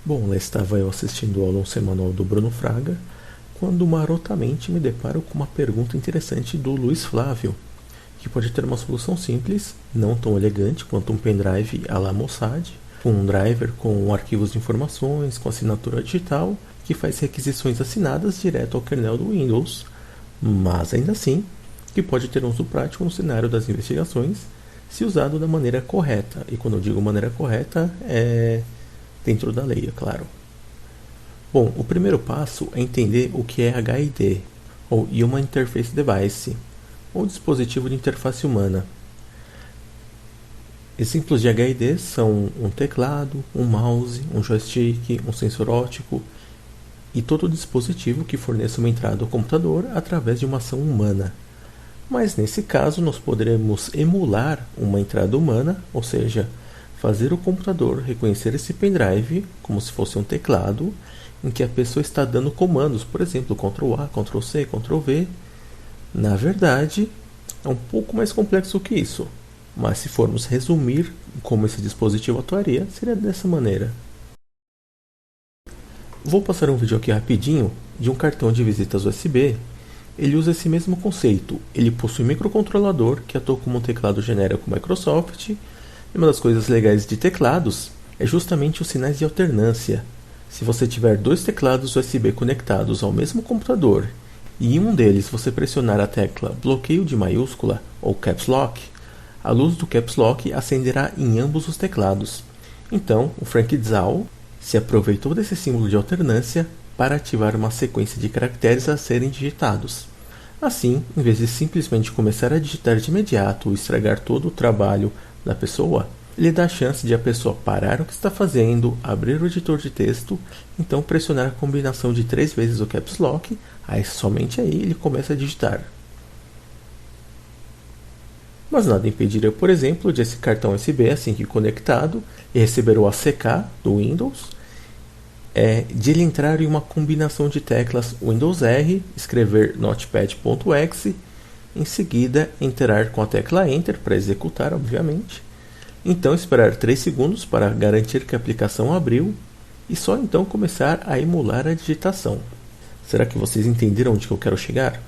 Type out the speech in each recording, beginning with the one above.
Bom, lá estava eu assistindo o aulão semanal do Bruno Fraga, quando marotamente me deparo com uma pergunta interessante do Luiz Flávio, que pode ter uma solução simples, não tão elegante quanto um pendrive à la Mossad, com um driver com arquivos de informações, com assinatura digital, que faz requisições assinadas direto ao kernel do Windows, mas ainda assim, que pode ter um uso prático no cenário das investigações, se usado da maneira correta. E quando eu digo maneira correta, é dentro da lei, é claro. Bom, o primeiro passo é entender o que é HID, ou Human Interface Device, ou dispositivo de interface humana. Exemplos de HID são um teclado, um mouse, um joystick, um sensor óptico e todo dispositivo que forneça uma entrada ao computador através de uma ação humana. Mas nesse caso nós poderemos emular uma entrada humana, ou seja, fazer o computador reconhecer esse pendrive como se fosse um teclado em que a pessoa está dando comandos, por exemplo, Ctrl A, Ctrl C, Ctrl V. Na verdade, é um pouco mais complexo que isso, mas se formos resumir como esse dispositivo atuaria, seria dessa maneira. Vou passar um vídeo aqui rapidinho de um cartão de visitas USB. Ele usa esse mesmo conceito. Ele possui um microcontrolador que atua como um teclado genérico Microsoft. E uma das coisas legais de teclados é justamente os sinais de alternância. Se você tiver dois teclados USB conectados ao mesmo computador e em um deles você pressionar a tecla bloqueio de maiúscula ou Caps Lock, a luz do Caps Lock acenderá em ambos os teclados. Então, o Frank Dzau se aproveitou desse símbolo de alternância para ativar uma sequência de caracteres a serem digitados. Assim, em vez de simplesmente começar a digitar de imediato ou estragar todo o trabalho da pessoa, ele dá a chance de a pessoa parar o que está fazendo, abrir o editor de texto, então pressionar a combinação de 3 vezes o Caps Lock, aí somente aí ele começa a digitar. Mas nada impediria, por exemplo, de esse cartão USB, assim que conectado e receber o ACK do Windows, de ele entrar em uma combinação de teclas Windows R, escrever notepad.exe, em seguida entrar com a tecla Enter para executar, obviamente, então esperar 3 segundos para garantir que a aplicação abriu e só então começar a emular a digitação. Será que vocês entenderam onde que eu quero chegar?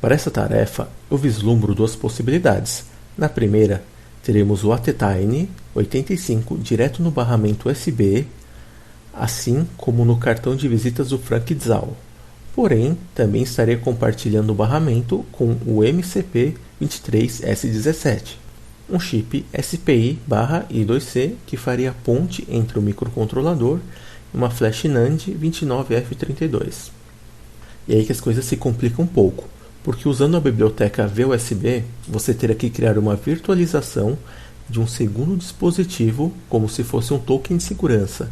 Para essa tarefa, eu vislumbro 2 possibilidades. Na primeira, teremos o ATtiny 85 direto no barramento USB, assim como no cartão de visitas do Frank Dzau. Porém, também estaria compartilhando o barramento com o MCP23S17, um chip SPI/I2C que faria a ponte entre o microcontrolador e uma flash NAND 29F32. E aí que as coisas se complicam um pouco, porque usando a biblioteca VUSB, você terá que criar uma virtualização de um segundo dispositivo como se fosse um token de segurança.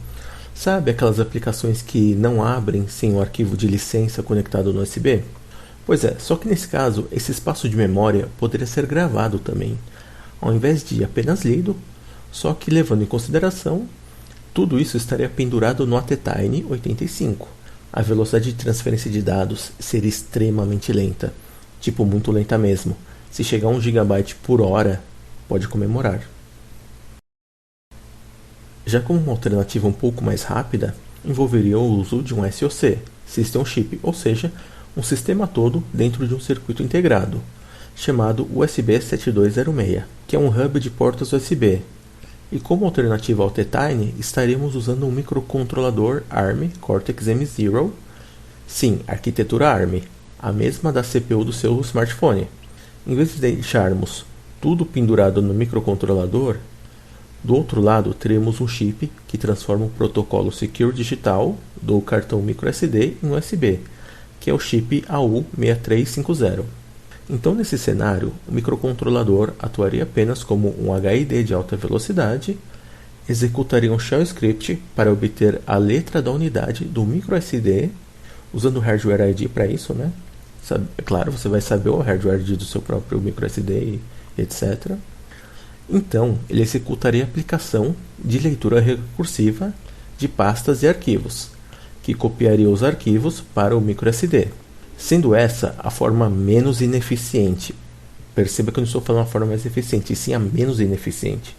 Sabe aquelas aplicações que não abrem sem o arquivo de licença conectado no USB? Pois é, só que nesse caso, esse espaço de memória poderia ser gravado também, ao invés de apenas lido, só que levando em consideração, tudo isso estaria pendurado no ATtiny 85. A velocidade de transferência de dados seria extremamente lenta, tipo muito lenta mesmo. Se chegar a 1 GB por hora, pode comemorar. Já como uma alternativa um pouco mais rápida, envolveria o uso de um SoC, System Chip, ou seja, um sistema todo dentro de um circuito integrado, chamado USB 7206, que é um hub de portas USB. E como alternativa ao ATtiny, estaríamos usando um microcontrolador ARM Cortex-M0, sim, arquitetura ARM, a mesma da CPU do seu smartphone. Em vez de deixarmos tudo pendurado no microcontrolador, do outro lado teremos um chip que transforma o protocolo Secure Digital do cartão microSD em USB, que é o chip AU6350. Então, nesse cenário, o microcontrolador atuaria apenas como um HID de alta velocidade, executaria um shell script para obter a letra da unidade do microSD, usando o hardware ID para isso, né? Claro, você vai saber o hardware ID do seu próprio microSD, etc. Então, ele executaria a aplicação de leitura recursiva de pastas e arquivos, que copiaria os arquivos para o microSD, sendo essa a forma menos ineficiente. Perceba que eu não estou falando a forma mais eficiente, e sim a menos ineficiente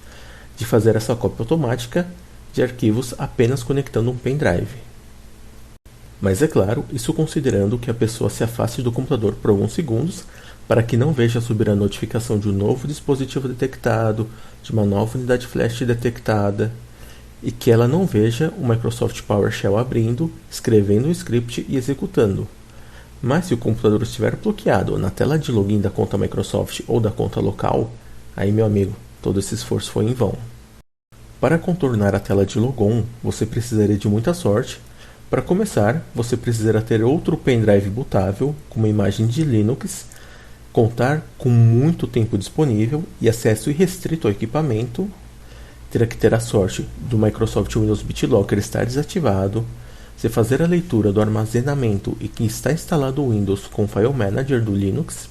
de fazer essa cópia automática de arquivos apenas conectando um pendrive. Mas é claro, isso considerando que a pessoa se afaste do computador por alguns segundos para que não veja subir a notificação de um novo dispositivo detectado, de uma nova unidade flash detectada, e que ela não veja o Microsoft PowerShell abrindo, escrevendo um script e executando. Mas se o computador estiver bloqueado na tela de login da conta Microsoft ou da conta local, aí meu amigo, todo esse esforço foi em vão. Para contornar a tela de logon, você precisaria de muita sorte. Para começar, você precisará ter outro pendrive bootável com uma imagem de Linux, contar com muito tempo disponível e acesso irrestrito ao equipamento, terá que ter a sorte do Microsoft Windows BitLocker estar desativado, você fazer a leitura do armazenamento e que está instalado o Windows com o File Manager do Linux,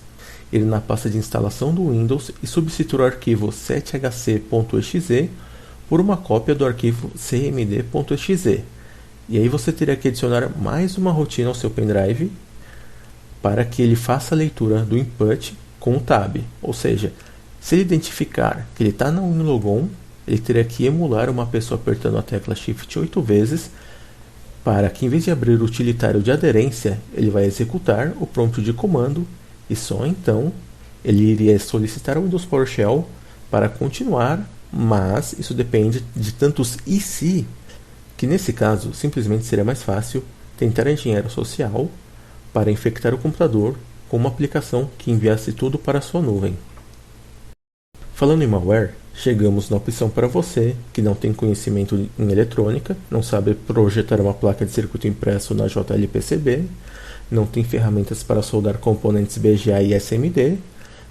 ir na pasta de instalação do Windows e substituir o arquivo 7hc.exe por uma cópia do arquivo cmd.exe. E aí você teria que adicionar mais uma rotina ao seu pendrive para que ele faça a leitura do input com o tab. Ou seja, se ele identificar que ele está no WinLogon, ele teria que emular uma pessoa apertando a tecla Shift 8 vezes para que, em vez de abrir o utilitário de aderência, ele vai executar o prompt de comando e só então ele iria solicitar o Windows PowerShell para continuar, mas isso depende de tantos e se, que nesse caso simplesmente seria mais fácil tentar engenheiro social para infectar o computador com uma aplicação que enviasse tudo para a sua nuvem. Falando em malware, chegamos na opção para você que não tem conhecimento em eletrônica, não sabe projetar uma placa de circuito impresso na JLPCB, não tem ferramentas para soldar componentes BGA e SMD,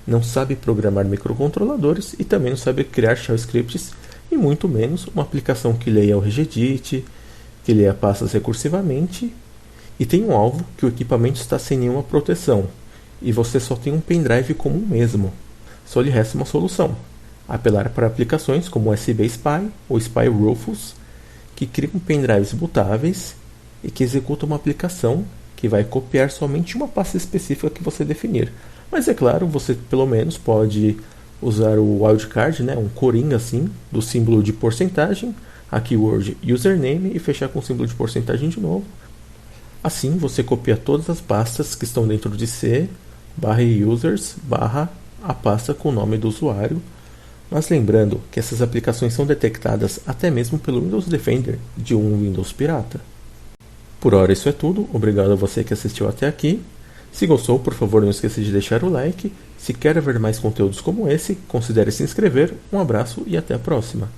não sabe programar microcontroladores e também não sabe criar shell scripts e muito menos uma aplicação que leia o regedit, que leia pastas recursivamente e tem um alvo que o equipamento está sem nenhuma proteção e você só tem um pendrive comum mesmo. Só lhe resta uma solução: apelar para aplicações como o USB Spy ou Spy Rufus, que criam pendrives bootáveis e que executam uma aplicação que vai copiar somente uma pasta específica que você definir. Mas é claro, você pelo menos pode usar o wildcard, um coringa assim, do símbolo de porcentagem, a keyword username e fechar com o símbolo de porcentagem de novo. Assim você copia todas as pastas que estão dentro de C, /users, a pasta com o nome do usuário. Mas lembrando que essas aplicações são detectadas até mesmo pelo Windows Defender de um Windows pirata. Por hora isso é tudo, obrigado a você que assistiu até aqui. Se gostou, por favor não esqueça de deixar o like. Se quer ver mais conteúdos como esse, considere se inscrever. Um abraço e até a próxima.